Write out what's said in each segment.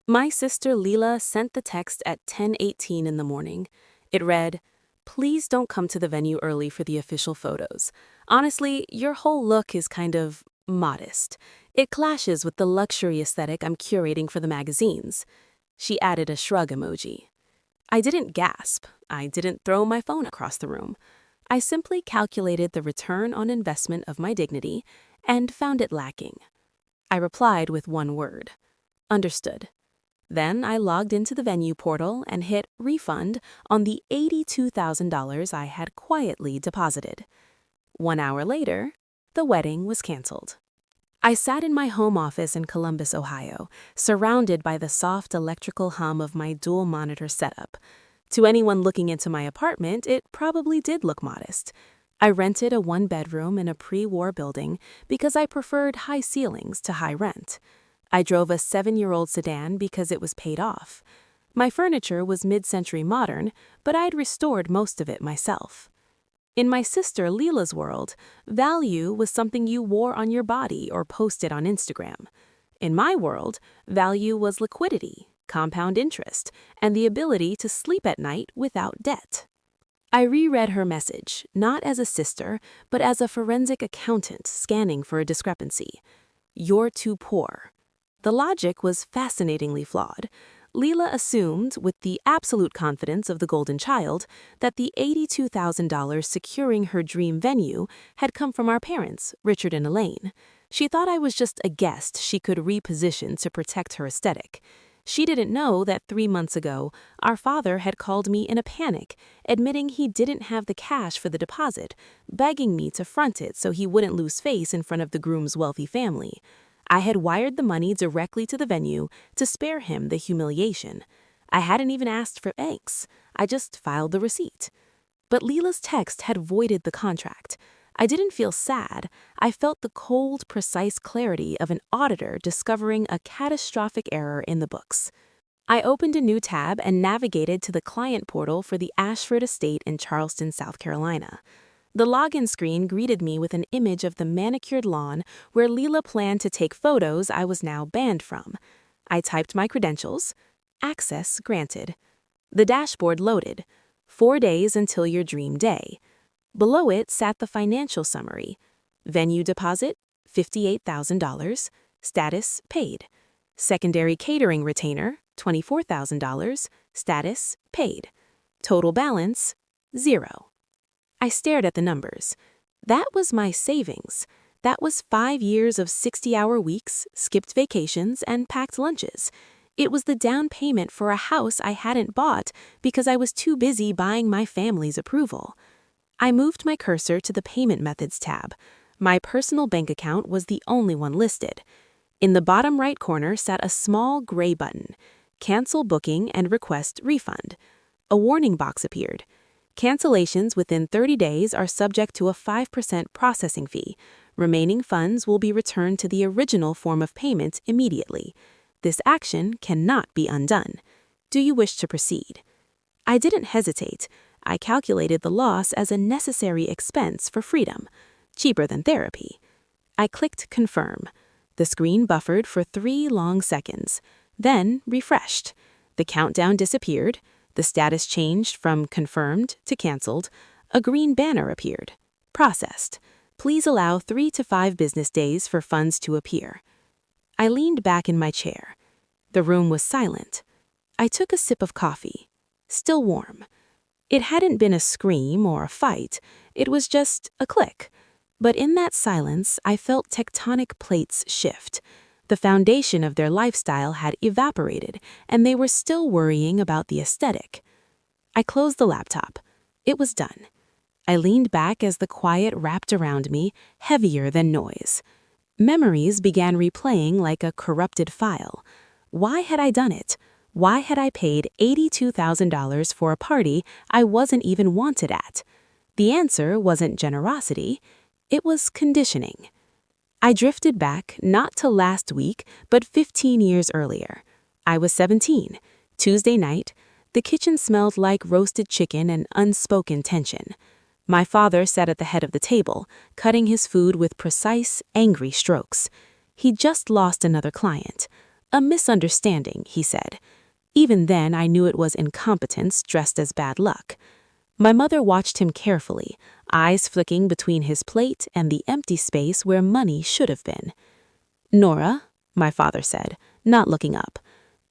My sister Leela sent the text at 10:18 in the morning. It read, "Please don't come to the venue early for the official photos. Honestly, your whole look is kind of modest. It clashes with the luxury aesthetic I'm curating for the magazines." She added a shrug emoji. I didn't gasp. I didn't throw my phone across the room. I simply calculated the return on investment of my dignity and found it lacking. I replied with one word: understood. Then I logged into the venue portal and hit refund on the $82,000 I had quietly deposited. 1 hour later, the wedding was canceled. I sat in my home office in Columbus, Ohio, surrounded by the soft electrical hum of my dual monitor setup. To anyone looking into my apartment, it probably did look modest. I rented a one-bedroom in a pre-war building because I preferred high ceilings to high rent. I drove a 7-year-old sedan because it was paid off. My furniture was mid-century modern, but I'd restored most of it myself. In my sister Leela's world, value was something you wore on your body or posted on Instagram. In my world, value was liquidity, compound interest, and the ability to sleep at night without debt. I reread her message, not as a sister, but as a forensic accountant scanning for a discrepancy. "You're too poor." The logic was fascinatingly flawed. Leela assumed, with the absolute confidence of the golden child, that the $82,000 securing her dream venue had come from our parents, Richard and Elaine. She thought I was just a guest she could reposition to protect her aesthetic. She didn't know that 3 months ago, our father had called me in a panic, admitting he didn't have the cash for the deposit, begging me to front it so he wouldn't lose face in front of the groom's wealthy family. I had wired the money directly to the venue to spare him the humiliation. I hadn't even asked for thanks. I just filed the receipt. But Leela's text had voided the contract. I didn't feel sad. I felt the cold, precise clarity of an auditor discovering a catastrophic error in the books. I opened a new tab and navigated to the client portal for the Ashford estate in Charleston, South Carolina. The login screen greeted me with an image of the manicured lawn where Leela planned to take photos I was now banned from. I typed my credentials. Access granted. The dashboard loaded. 4 days until your dream day. Below it sat the financial summary. Venue deposit, $58,000. Status, paid. Secondary catering retainer, $24,000. Status, paid. Total balance, 0. I stared at the numbers. That was my savings. That was 5 years of 60-hour weeks, skipped vacations, and packed lunches. It was the down payment for a house I hadn't bought because I was too busy buying my family's approval. I moved my cursor to the Payment Methods tab. My personal bank account was the only one listed. In the bottom right corner sat a small gray button. Cancel booking and request refund. A warning box appeared. Cancellations within 30 days are subject to a 5% processing fee. Remaining funds will be returned to the original form of payment immediately. This action cannot be undone. Do you wish to proceed? I didn't hesitate. I calculated the loss as a necessary expense for freedom, cheaper than therapy. I clicked confirm. The screen buffered for 3 long seconds, then refreshed. The countdown disappeared. The status changed from confirmed to canceled. A green banner appeared. Processed. Please allow 3 to 5 business days for funds to appear. I leaned back in my chair. The room was silent. I took a sip of coffee. Still warm. It hadn't been a scream or a fight. It was just a click. But in that silence, I felt tectonic plates shift. The foundation of their lifestyle had evaporated, and they were still worrying about the aesthetic. I closed the laptop. It was done. I leaned back as the quiet wrapped around me, heavier than noise. Memories began replaying like a corrupted file. Why had I done it? Why had I paid $82,000 for a party I wasn't even wanted at? The answer wasn't generosity. It was conditioning. I drifted back, not to last week, but 15 years earlier. I was 17. Tuesday night. The kitchen smelled like roasted chicken and unspoken tension. My father sat at the head of the table, cutting his food with precise, angry strokes. He'd just lost another client. "A misunderstanding," he said. Even then, I knew it was incompetence dressed as bad luck. My mother watched him carefully, eyes flicking between his plate and the empty space where money should have been. "Nora," my father said, not looking up,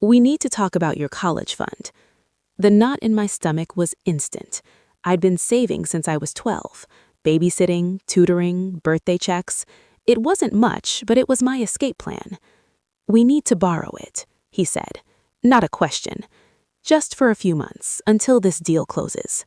"we need to talk about your college fund." The knot in my stomach was instant. I'd been saving since I was 12. Babysitting, tutoring, birthday checks. It wasn't much, but it was my escape plan. "We need to borrow it," he said. Not a question. "Just for a few months, until this deal closes."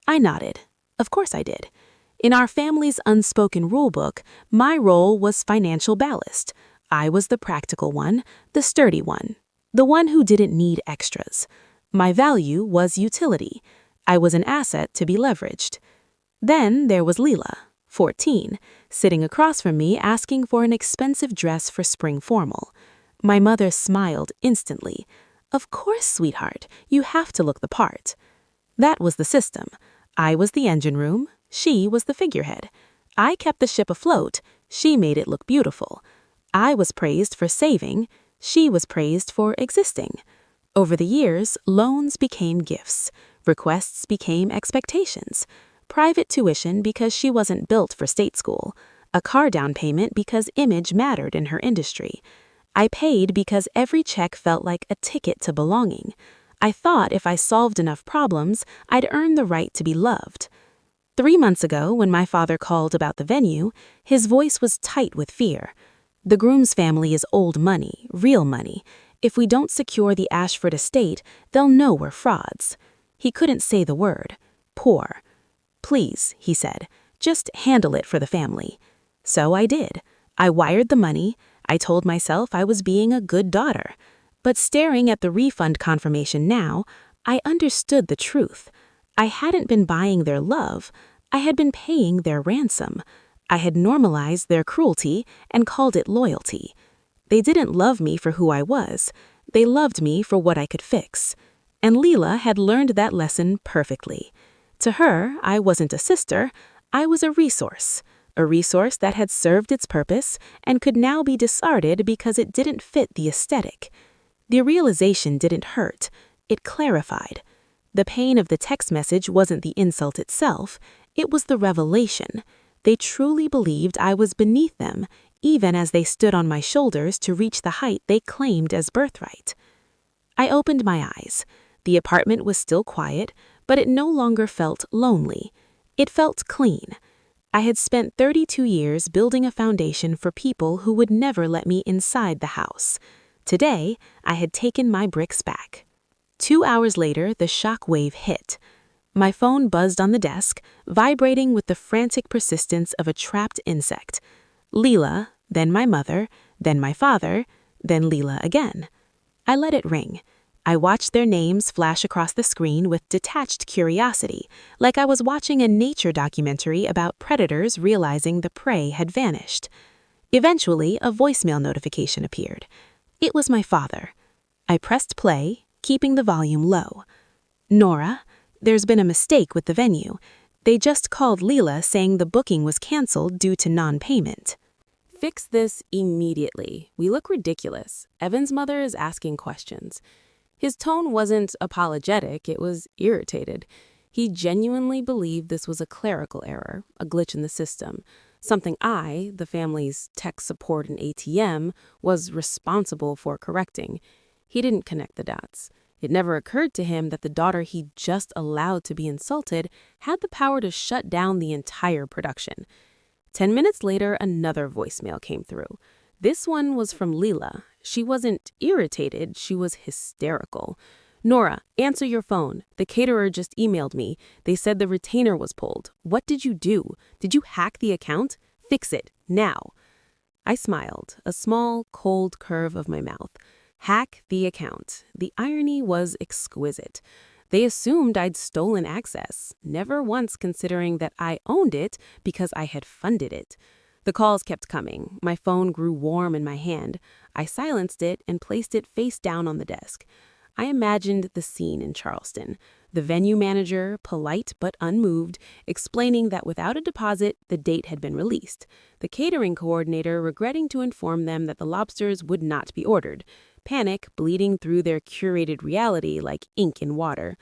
I nodded. Of course I did. In our family's unspoken rulebook, my role was financial ballast. I was the practical one, the sturdy one, the one who didn't need extras. My value was utility. I was an asset to be leveraged. Then there was Leela, 14, sitting across from me asking for an expensive dress for spring formal. My mother smiled instantly. "Of course, sweetheart, you have to look the part." That was the system. I was the engine room, she was the figurehead. I kept the ship afloat, she made it look beautiful. I was praised for saving, she was praised for existing. Over the years, loans became gifts, requests became expectations, private tuition because she wasn't built for state school, a car down payment because image mattered in her industry. I paid because every check felt like a ticket to belonging. I thought if I solved enough problems, I'd earn the right to be loved. 3 months ago, when my father called about the venue, his voice was tight with fear. "The groom's family is old money, real money. If we don't secure the Ashford estate, they'll know we're frauds." He couldn't say the word. Poor. "Please," he said, "just handle it for the family." So I did. I wired the money. I told myself I was being a good daughter. But staring at the refund confirmation now, I understood the truth. I hadn't been buying their love. I had been paying their ransom. I had normalized their cruelty and called it loyalty. They didn't love me for who I was. They loved me for what I could fix. And Leela had learned that lesson perfectly. To her, I wasn't a sister. I was a resource that had served its purpose and could now be discarded because it didn't fit the aesthetic. The realization didn't hurt. It clarified. The pain of the text message wasn't the insult itself. It was the revelation. They truly believed I was beneath them, even as they stood on my shoulders to reach the height they claimed as birthright. I opened my eyes. The apartment was still quiet, but it no longer felt lonely. It felt clean. I had spent 32 years building a foundation for people who would never let me inside the house. Today, I had taken my bricks back. 2 hours later, the shock wave hit. My phone buzzed on the desk, vibrating with the frantic persistence of a trapped insect. Leela, then my mother, then my father, then Leela again. I let it ring. I watched their names flash across the screen with detached curiosity, like I was watching a nature documentary about predators realizing the prey had vanished. Eventually, a voicemail notification appeared. It was my father. I pressed play, keeping the volume low. "Nora, there's been a mistake with the venue. They just called Leela saying the booking was canceled due to non-payment." "Fix this immediately. We look ridiculous. Evan's mother is asking questions." His tone wasn't apologetic, it was irritated. He genuinely believed this was a clerical error, a glitch in the system, something I, the family's tech support and ATM, was responsible for correcting. He didn't connect the dots. It never occurred to him that the daughter he just allowed to be insulted had the power to shut down the entire production. 10 minutes later, another voicemail came through. This one was from Leela. She wasn't irritated, she was hysterical. "Nora, answer your phone. The caterer just emailed me. They said the retainer was pulled. What did you do? Did you hack the account? Fix it, now." I smiled, a small, cold curve of my mouth. Hack the account. The irony was exquisite. They assumed I'd stolen access, never once considering that I owned it because I had funded it. The calls kept coming. My phone grew warm in my hand. I silenced it and placed it face down on the desk. I imagined the scene in Charleston. The venue manager, polite but unmoved, explaining that without a deposit, the date had been released. The catering coordinator regretting to inform them that the lobsters would not be ordered. panic bleeding through their curated reality like ink in water.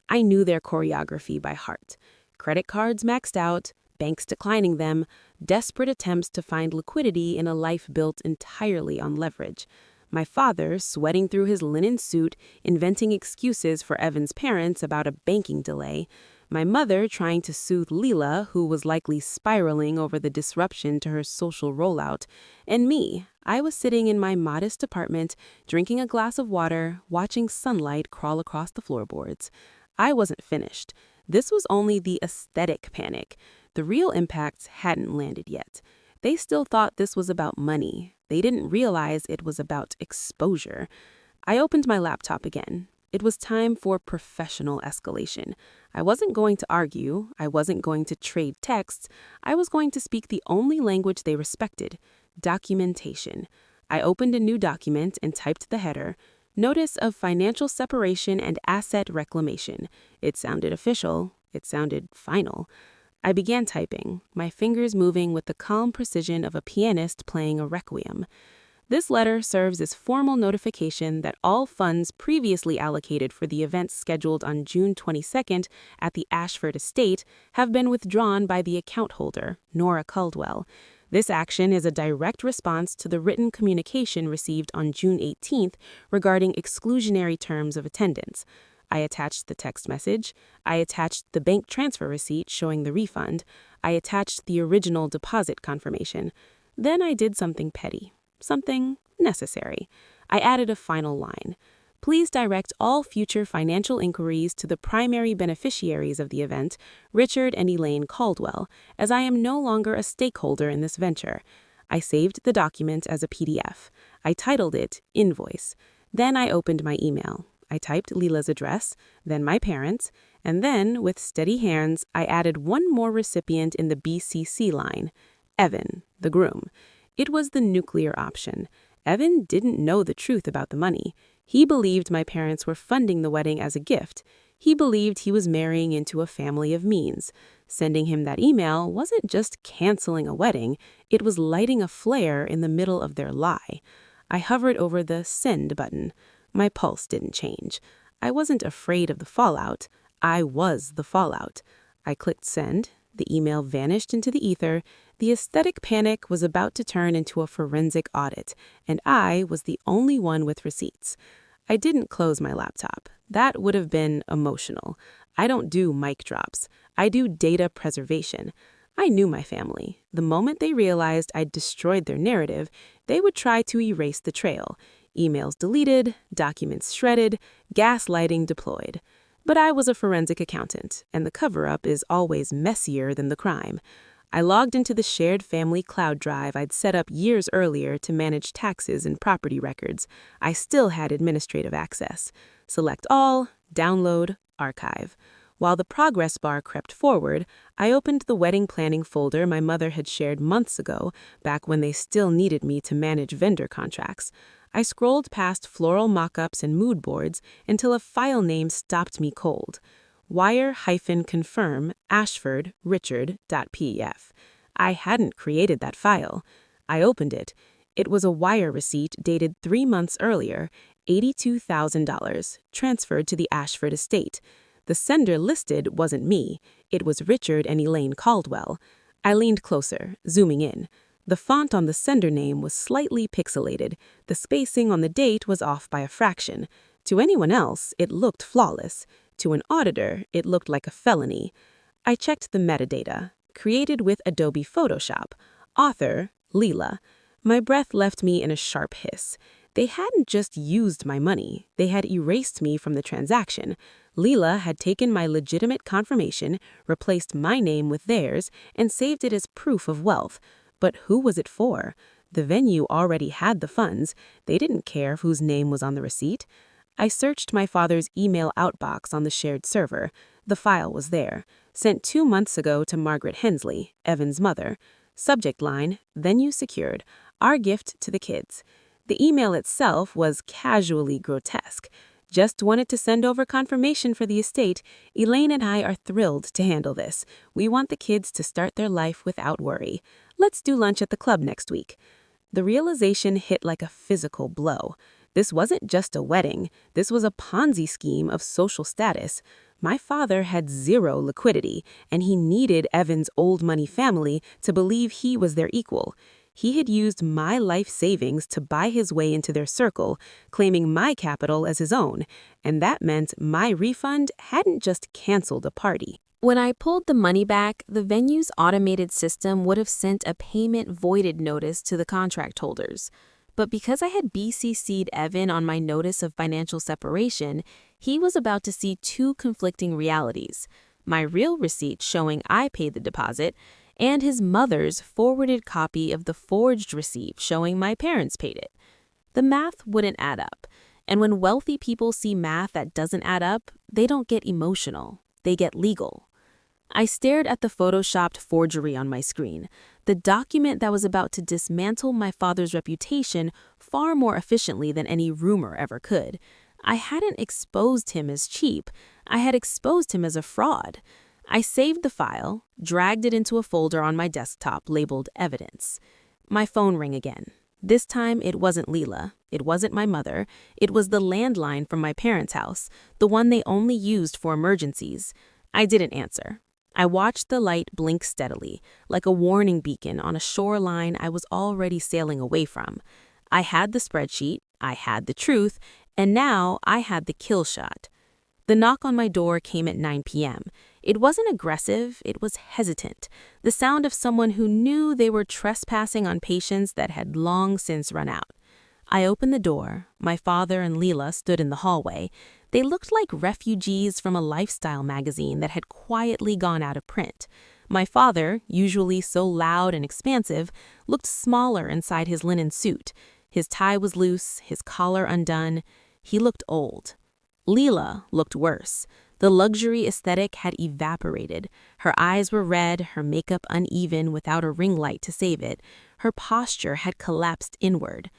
I knew their choreography by heart. Credit cards maxed out, banks declining them, desperate attempts to find liquidity in a life built entirely on leverage. My father, sweating through his linen suit, inventing excuses for Evan's parents about a banking delay. My mother trying to soothe Leela, who was likely spiraling over the disruption to her social rollout. And me, I was sitting in my modest apartment, drinking a glass of water, watching sunlight crawl across the floorboards. I wasn't finished. This was only the aesthetic panic. The real impacts hadn't landed yet. They still thought this was about money. They didn't realize it was about exposure. I opened my laptop again. It was time for professional escalation. I wasn't going to argue. I wasn't going to trade texts. I was going to speak the only language they respected: documentation. I opened a new document and typed the header: Notice of Financial Separation and Asset Reclamation. It sounded official. It sounded final. I began typing, my fingers moving with the calm precision of a pianist playing a requiem. This letter serves as formal notification that all funds previously allocated for the event scheduled on June 22nd at the Ashford estate have been withdrawn by the account holder, Nora Caldwell. This action is a direct response to the written communication received on June 18th regarding exclusionary terms of attendance. I attached the text message. I attached the bank transfer receipt showing the refund. I attached the original deposit confirmation. Then I did something petty, something necessary. I added a final line. Please direct all future financial inquiries to the primary beneficiaries of the event, Richard and Elaine Caldwell, as I am no longer a stakeholder in this venture. I saved the document as a PDF. I titled it Invoice. Then I opened my email. I typed Leela's address, then my parents, and then, with steady hands, I added one more recipient in the BCC line: Evan, the groom. It was the nuclear option. Evan didn't know the truth about the money. He believed my parents were funding the wedding as a gift. He believed he was marrying into a family of means. Sending him that email wasn't just canceling a wedding, it was lighting a flare in the middle of their lie. I hovered over the send button. My pulse didn't change. I wasn't afraid of the fallout. I was the fallout. I clicked send. The email vanished into the ether. The aesthetic panic was about to turn into a forensic audit, and I was the only one with receipts. I didn't close my laptop. That would have been emotional. I don't do mic drops. I do data preservation. I knew my family. The moment they realized I'd destroyed their narrative, they would try to erase the trail. Emails deleted, documents shredded, gaslighting deployed. But I was a forensic accountant, and the cover-up is always messier than the crime. I logged into the shared family cloud drive I'd set up years earlier to manage taxes and property records. I still had administrative access. Select all, download, archive. While the progress bar crept forward, I opened the wedding planning folder my mother had shared months ago, back when they still needed me to manage vendor contracts. I scrolled past floral mock-ups and mood boards until a file name stopped me cold. Wire-confirm Ashford Richard.pef. I hadn't created that file. I opened it. It was a wire receipt dated 3 months earlier, $82,000, transferred to the Ashford estate. The sender listed wasn't me. It was Richard and Elaine Caldwell. I leaned closer, zooming in. The font on the sender name was slightly pixelated. The spacing on the date was off by a fraction. To anyone else, it looked flawless. To an auditor, it looked like a felony. I checked the metadata. Created with Adobe Photoshop. Author, Leela. My breath left me in a sharp hiss. They hadn't just used my money. They had erased me from the transaction. Leela had taken my legitimate confirmation, replaced my name with theirs, and saved it as proof of wealth. But who was it for? The venue already had the funds. They didn't care whose name was on the receipt. I searched my father's email outbox on the shared server. The file was there. Sent 2 months ago to Margaret Hensley, Evan's mother. Subject line, venue secured. Our gift to the kids. The email itself was casually grotesque. Just wanted to send over confirmation for the estate. Elaine and I are thrilled to handle this. We want the kids to start their life without worry. Let's do lunch at the club next week. The realization hit like a physical blow. This wasn't just a wedding. This was a Ponzi scheme of social status. My father had zero liquidity, and he needed Evan's old money family to believe he was their equal. He had used my life savings to buy his way into their circle, claiming my capital as his own, and that meant my refund hadn't just canceled a party. When I pulled the money back, the venue's automated system would have sent a payment voided notice to the contract holders. But because I had BCC'd Evan on my notice of financial separation, he was about to see two conflicting realities: my real receipt showing I paid the deposit, and his mother's forwarded copy of the forged receipt showing my parents paid it. The math wouldn't add up. And when wealthy people see math that doesn't add up, they don't get emotional. They get legal. I stared at the photoshopped forgery on my screen, the document that was about to dismantle my father's reputation far more efficiently than any rumor ever could. I hadn't exposed him as cheap. I had exposed him as a fraud. I saved the file, dragged it into a folder on my desktop labeled Evidence. My phone rang again. This time, it wasn't Leela. It wasn't my mother. It was the landline from my parents' house, the one they only used for emergencies. I didn't answer. I watched the light blink steadily, like a warning beacon on a shoreline I was already sailing away from. I had the spreadsheet, I had the truth, and now I had the kill shot. The knock on my door came at 9 p.m. It wasn't aggressive, it was hesitant, the sound of someone who knew they were trespassing on patience that had long since run out. I opened the door. My father and Leela stood in the hallway. They looked like refugees from a lifestyle magazine that had quietly gone out of print. My father, usually so loud and expansive, looked smaller inside his linen suit. His tie was loose, his collar undone. He looked old. Leela looked worse. The luxury aesthetic had evaporated. Her eyes were red, her makeup uneven without a ring light to save it. Her posture had collapsed inward.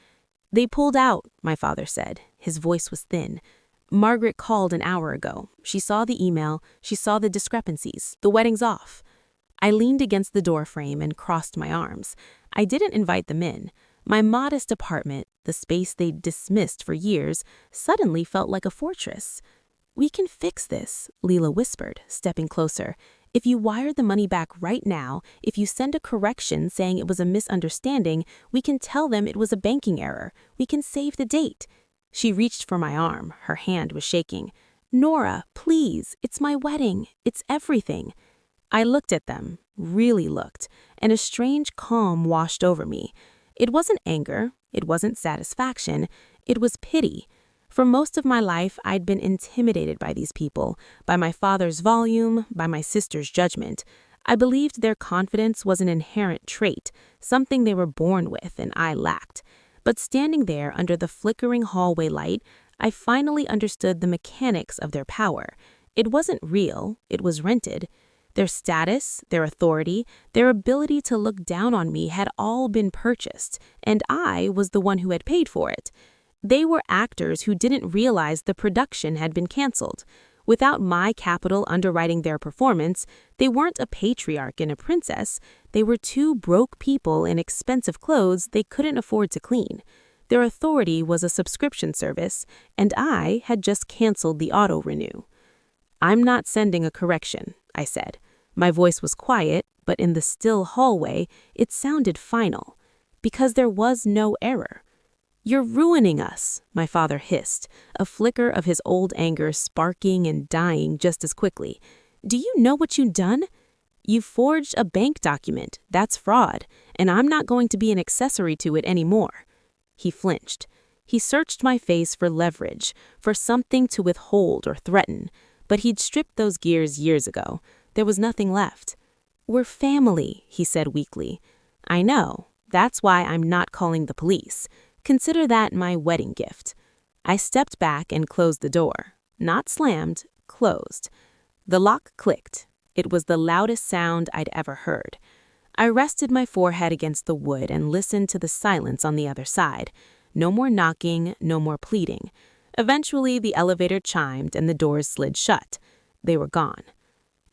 "They pulled out," my father said. His voice was thin. "Margaret called an hour ago. She saw the email. She saw the discrepancies. The wedding's off." I leaned against the doorframe and crossed my arms. I didn't invite them in. My modest apartment, the space they'd dismissed for years, suddenly felt like a fortress. "We can fix this," Leela whispered, stepping closer. "If you wire the money back right now, if you send a correction saying it was a misunderstanding, we can tell them it was a banking error. We can save the date." She reached for my arm. Her hand was shaking. "Nora, please, it's my wedding. It's everything." I looked at them, really looked, and a strange calm washed over me. It wasn't anger. It wasn't satisfaction. It was pity. For most of my life, I'd been intimidated by these people, by my father's volume, by my sister's judgment. I believed their confidence was an inherent trait, something they were born with and I lacked. But standing there under the flickering hallway light, I finally understood the mechanics of their power. It wasn't real, it was rented. Their status, their authority, their ability to look down on me had all been purchased, and I was the one who had paid for it. They were actors who didn't realize the production had been canceled. Without my capital underwriting their performance, they weren't a patriarch and a princess. They were two broke people in expensive clothes they couldn't afford to clean. Their authority was a subscription service, and I had just canceled the auto-renew. "I'm not sending a correction," I said. My voice was quiet, but in the still hallway, it sounded final. Because there was no error. "You're ruining us," my father hissed, a flicker of his old anger sparking and dying just as quickly. "Do you know what you've done? You forged a bank document. That's fraud, and I'm not going to be an accessory to it anymore." He flinched. He searched my face for leverage, for something to withhold or threaten, but he'd stripped those gears years ago. There was nothing left. "We're family," he said weakly. "I know. That's why I'm not calling the police. Consider that my wedding gift." I stepped back and closed the door. Not slammed, closed. The lock clicked. It was the loudest sound I'd ever heard. I rested my forehead against the wood and listened to the silence on the other side. No more knocking, no more pleading. Eventually, the elevator chimed and the doors slid shut. They were gone.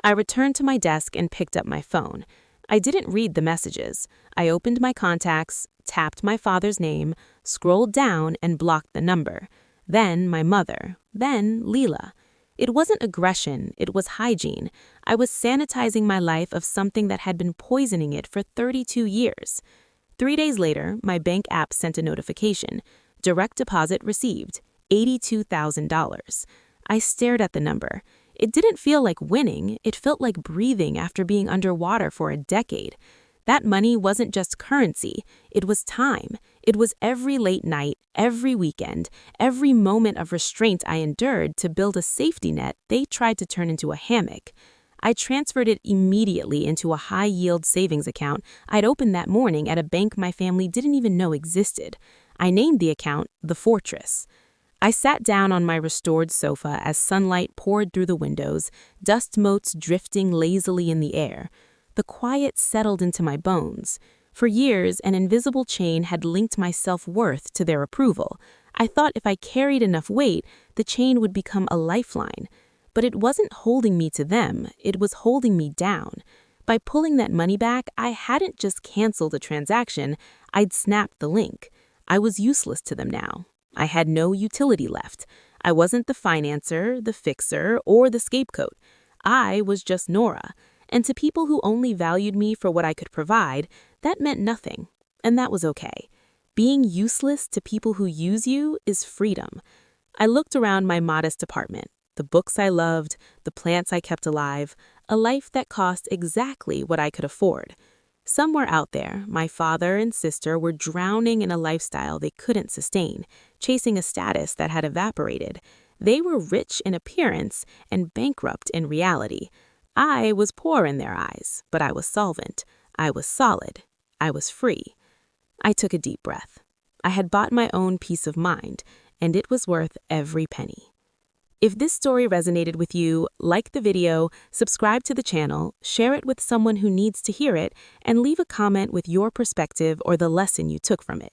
I returned to my desk and picked up my phone. I didn't read the messages. I opened my contacts, tapped my father's name, scrolled down, and blocked the number. Then my mother. Then Leela. It wasn't aggression, it was hygiene. I was sanitizing my life of something that had been poisoning it for 32 years. 3 days later, my bank app sent a notification. Direct deposit received, $82,000. I stared at the number. It didn't feel like winning, it felt like breathing after being underwater for a decade. That money wasn't just currency, it was time. It was every late night, every weekend, every moment of restraint I endured to build a safety net they tried to turn into a hammock. I transferred it immediately into a high-yield savings account I'd opened that morning at a bank my family didn't even know existed. I named the account The Fortress. I sat down on my restored sofa as sunlight poured through the windows, dust motes drifting lazily in the air. The quiet settled into my bones. For years, an invisible chain had linked my self-worth to their approval. I thought if I carried enough weight, the chain would become a lifeline. But it wasn't holding me to them, it was holding me down. By pulling that money back, I hadn't just canceled a transaction, I'd snapped the link. I was useless to them now. I had no utility left. I wasn't the financer, the fixer, or the scapegoat. I was just Nora. And to people who only valued me for what I could provide, that meant nothing. And that was okay. Being useless to people who use you is freedom. I looked around my modest apartment. The books I loved, the plants I kept alive, a life that cost exactly what I could afford. Somewhere out there, my father and sister were drowning in a lifestyle they couldn't sustain, chasing a status that had evaporated. They were rich in appearance and bankrupt in reality. I was poor in their eyes, but I was solvent. I was solid. I was free. I took a deep breath. I had bought my own peace of mind, and it was worth every penny. If this story resonated with you, like the video, subscribe to the channel, share it with someone who needs to hear it, and leave a comment with your perspective or the lesson you took from it.